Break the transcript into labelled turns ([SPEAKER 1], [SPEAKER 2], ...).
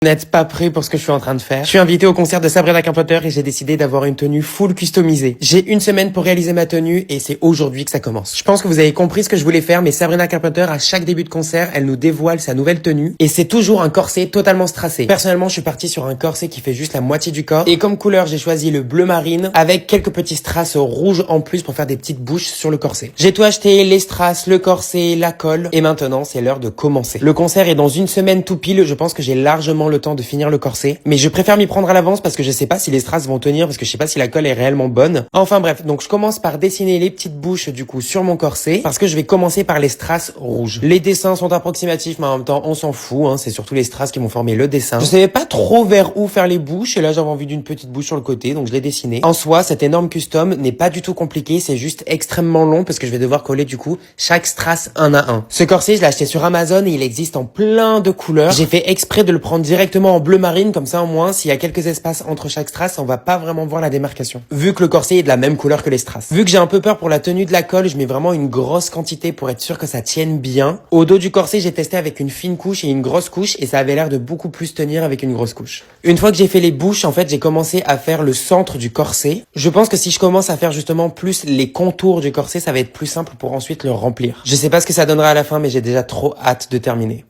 [SPEAKER 1] Vous n'êtes pas prêts pour ce que je suis en train de faire. Je suis invité au concert de Sabrina Carpenter et j'ai décidé d'avoir une tenue full customisée. J'ai une semaine pour réaliser ma tenue et c'est aujourd'hui que ça commence. Je pense que vous avez compris ce que je voulais faire, mais Sabrina Carpenter, à chaque début de concert, elle nous dévoile sa nouvelle tenue et c'est toujours un corset totalement strassé. Personnellement, je suis parti sur un corset qui fait juste la moitié du corps et comme couleur, j'ai choisi le bleu marine avec quelques petits strass rouges en plus pour faire des petites bouches sur le corset. J'ai tout acheté, les strass, le corset, la colle et maintenant, c'est l'heure de commencer. Le concert est dans une semaine tout pile, je pense que j'ai largement le temps de finir le corset, mais je préfère m'y prendre à l'avance parce que je sais pas si les strass vont tenir, parce que je sais pas si la colle est réellement bonne. Enfin bref, donc je commence par dessiner les petites bouches du coup sur mon corset parce que je vais commencer par les strass rouges. Les dessins sont approximatifs, mais en même temps on s'en fout, hein, c'est surtout les strass qui vont former le dessin. Je savais pas trop vers où faire les bouches et là j'avais envie d'une petite bouche sur le côté, donc je l'ai dessiné. En soi, cet énorme custom n'est pas du tout compliqué, c'est juste extrêmement long parce que je vais devoir coller du coup chaque strass un à un. Ce corset, je l'ai acheté sur Amazon et il existe en plein de couleurs. J'ai fait exprès de le prendre directement en bleu marine, comme ça au moins s'il y a quelques espaces entre chaque strass, on va pas vraiment voir la démarcation. Vu que le corset est de la même couleur que les strass. Vu que j'ai un peu peur pour la tenue de la colle, je mets vraiment une grosse quantité pour être sûr que ça tienne bien. Au dos du corset, j'ai testé avec une fine couche et une grosse couche et ça avait l'air de beaucoup plus tenir avec une grosse couche. Une fois que j'ai fait les bouches, en fait, j'ai commencé à faire le centre du corset. Je pense que si je commence à faire justement plus les contours du corset, ça va être plus simple pour ensuite le remplir. Je sais pas ce que ça donnera à la fin, mais j'ai déjà trop hâte de terminer.